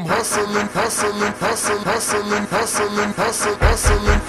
hustling, hustling, hustling, hustling, hustling, hustling,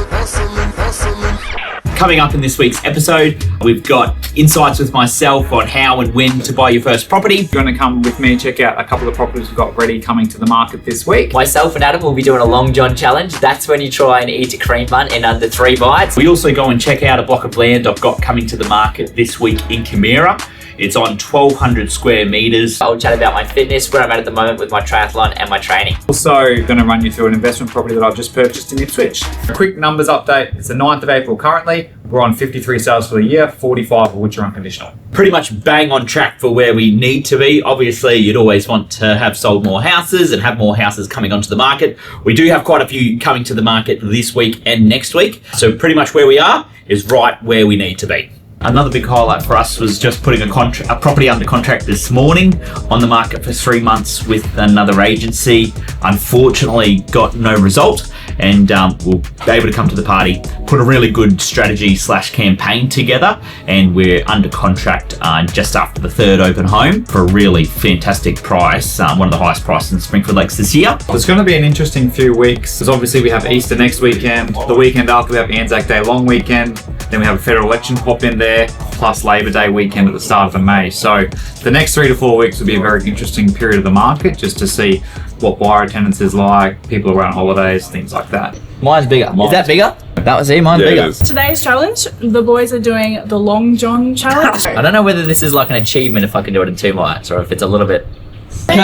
hustling, hustling. Coming up in this week's episode, we've got insights with myself on how and when to buy your first property. You're going to come with me and check out a couple of properties we've got ready coming to the market this week. Myself and Adam will be doing a Long John challenge. That's when you try and eat a cream bun in under 3 bites. We also go and check out a block of land I've got coming to the market this week in Camira. It's on 1,200 square meters. I'll chat about my fitness, where I'm at the moment with my triathlon and my training. Also going to run you through an investment property that I've just purchased in Ipswich. A quick numbers update. It's the 9th of April currently. We're on 53 sales for the year, 45 of which are unconditional. Pretty much bang on track for where we need to be. Obviously, you'd always want to have sold more houses and have more houses coming onto the market. We do have quite a few coming to the market this week and next week. So pretty much where we are is right where we need to be. Another big highlight for us was just putting a property under contract this morning, on the market for 3 months with another agency. Unfortunately, got no result, and we'll be able to come to the party, put a really good strategy / campaign together, and we're under contract just after the 3rd open home for a really fantastic price, one of the highest prices in Springfield Lakes this year. It's going to be an interesting few weeks, because obviously we have Easter next weekend, the weekend after we have Anzac Day long weekend, then we have a federal election pop in there, plus Labor Day weekend at the start of May. So the next 3 to 4 weeks will be a very interesting period of the market, just to see what buyer attendance is like, people around holidays, things like that. Mine's bigger. Is that bigger? That was mine's bigger. Today's challenge, the boys are doing the Long John challenge. I don't know whether this is like an achievement if I can do it in 2 minutes, or if it's a little bit... 3,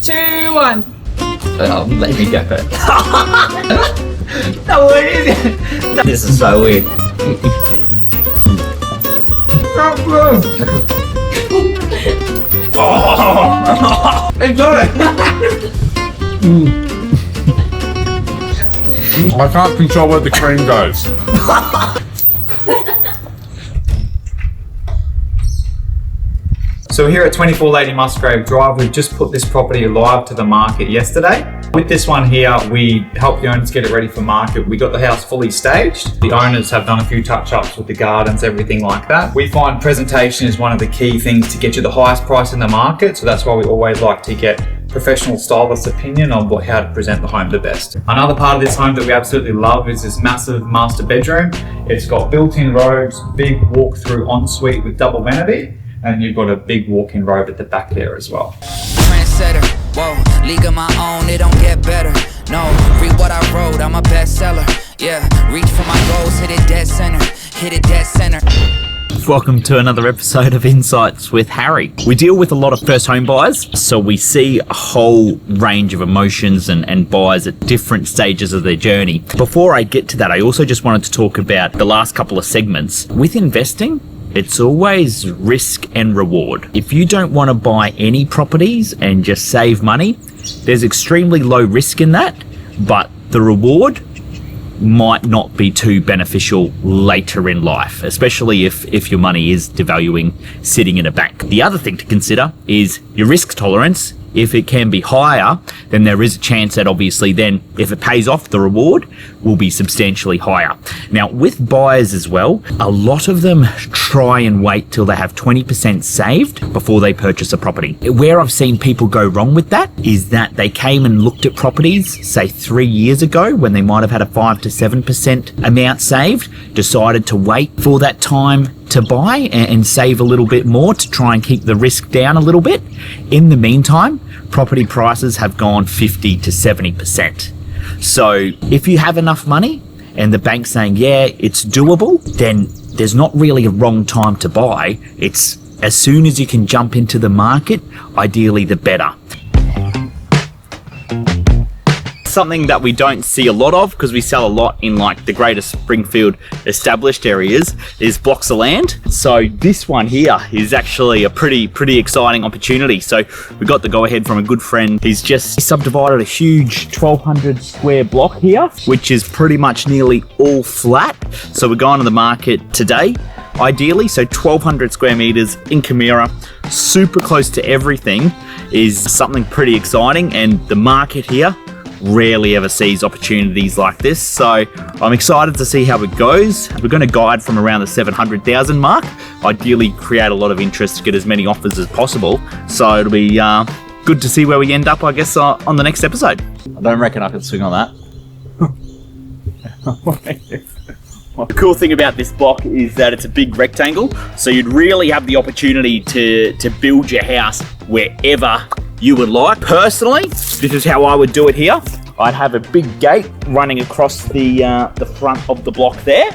2, 1. Oh, let me go first. No, it isn't. This is so weird. I can't control where the cream goes. So here at 24 Lady Musgrave Drive, we've just put this property live to the market yesterday. With this one here, we help the owners get it ready for market. We got the house fully staged. The owners have done a few touch-ups with the gardens, everything like that. We find presentation is one of the key things to get you the highest price in the market. So that's why we always like to get professional stylist opinion on how to present the home the best. Another part of this home that we absolutely love is this massive master bedroom. It's got built-in robes, big walk-through ensuite with double vanity, and you've got a big walk-in robe at the back there as well. Trendsetter, whoa, league of my own, it don't get better. No, read what I wrote, I'm a bestseller. Yeah, reach for my goals, hit it dead center. Welcome to another episode of Insights with Harry. We deal with a lot of first home buyers, so we see a whole range of emotions and buyers at different stages of their journey. Before I get to that, I also just wanted to talk about the last couple of segments. With investing, it's always risk and reward. If you don't want to buy any properties and just save money, there's extremely low risk in that, but the reward might not be too beneficial later in life, especially if your money is devaluing sitting in a bank. The other thing to consider is your risk tolerance. If it can be higher, then there is a chance that obviously then if it pays off, the reward will be substantially higher. Now with buyers as well, a lot of them try and wait till they have 20% saved before they purchase a property. Where I've seen people go wrong with that is that they came and looked at properties, say 3 years ago, when they might have had a 5 to 7% amount saved, decided to wait for that time to buy and save a little bit more to try and keep the risk down a little bit. In the meantime, property prices have gone 50 to 70%. So if you have enough money and the bank's saying, yeah, it's doable, then there's not really a wrong time to buy. It's as soon as you can jump into the market, ideally the better. Something that we don't see a lot of, because we sell a lot in like the greater Springfield established areas, is blocks of land. So this one here is actually a pretty exciting opportunity. So we got the go ahead from a good friend. He's just subdivided a huge 1,200 square block here, which is pretty much nearly all flat. So we're going to the market today, ideally. So 1,200 square meters in Camira, super close to everything, is something pretty exciting. And the market here rarely ever sees opportunities like this, so I'm excited to see how it goes. We're going to guide from around the 700,000 mark, ideally create a lot of interest to get as many offers as possible, so it'll be good to see where we end up, I guess, on the next episode. I don't reckon I can swing on that. The cool thing about this block is that it's a big rectangle, so you'd really have the opportunity to build your house wherever you would like. Personally, this is how I would do it here. I'd have a big gate running across the front of the block there.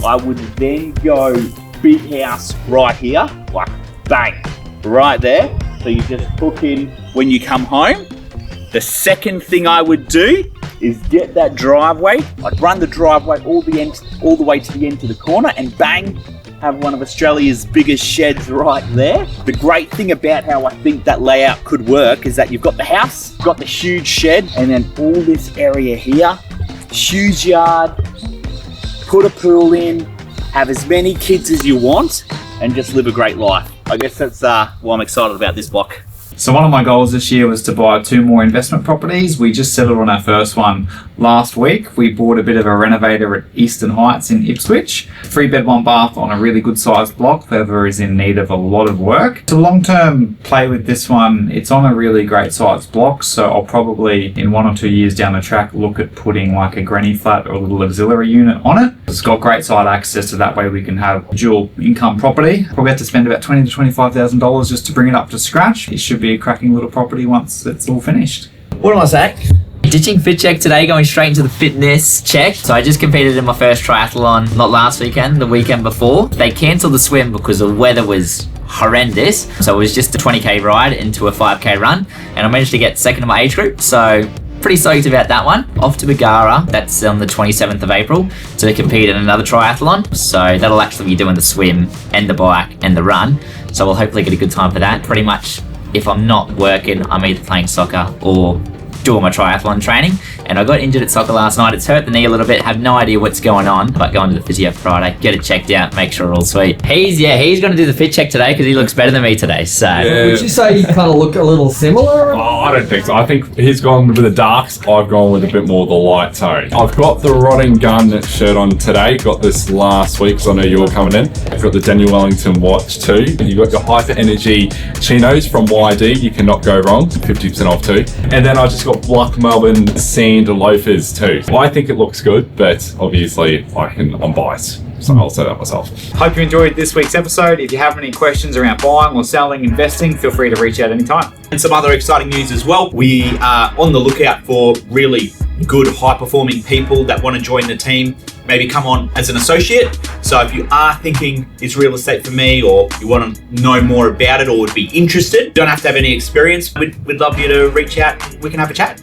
I would then go big house right here, like bang, right there. So you just hook in when you come home. The second thing I would do is get that driveway. I'd run the driveway all the way to the end to the corner and bang, have one of Australia's biggest sheds right there. The great thing about how I think that layout could work is that you've got the house, got the huge shed, and then all this area here, huge yard, put a pool in, have as many kids as you want, and just live a great life. I guess that's why I'm excited about this block. So one of my goals this year was to buy 2 more investment properties. We just settled on our first one last week. We bought a bit of a renovator at Eastern Heights in Ipswich. 3-bed, 1-bath on a really good sized block. Whoever is in need of a lot of work. To long-term play with this one, it's on a really great sized block. So I'll probably, in 1 or 2 years down the track, look at putting like a granny flat or a little auxiliary unit on it. It's got great side access, so that way we can have dual income property. Probably have to spend about $20,000 to $25,000 just to bring it up to scratch. It should be a cracking little property once it's all finished. What am I saying? Ditching fit check today, going straight into the fitness check. So I just competed in my first triathlon, not last weekend, the weekend before. They cancelled the swim because the weather was horrendous. So it was just a 20k ride into a 5k run. And I managed to get second in my age group. So pretty stoked about that one. Off to Bagara, that's on the 27th of April, to compete in another triathlon. So that'll actually be doing the swim and the bike and the run. So we'll hopefully get a good time for that. Pretty much, if I'm not working, I'm either playing soccer or doing my triathlon training. And I got injured at soccer last night. It's hurt the knee a little bit, have no idea what's going on, but going to the physio Friday, get it checked out, make sure all sweet. He's going to do the fit check today because he looks better than me today. So Would you say you kind of look a little similar? Oh, I don't think so. I think he's gone with the darks. I've gone with a bit more of the light tone. I've got the Rod and Gun shirt on today. Got this last week because I know you were coming in. I've got the Daniel Wellington watch too. You've got your Hyper Energy chinos from YD. You cannot go wrong. 50% off too. And then I just got Black Melbourne Sand loafers too. Well, I think it looks good, but obviously I'm biased. So I'll say that myself. Hope you enjoyed this week's episode. If you have any questions around buying or selling, investing, feel free to reach out anytime. And some other exciting news as well. We are on the lookout for really good, high-performing people that want to join the team. Maybe come on as an associate. So if you are thinking it's real estate for me, or you want to know more about it or would be interested, don't have to have any experience. We'd love you to reach out. We can have a chat.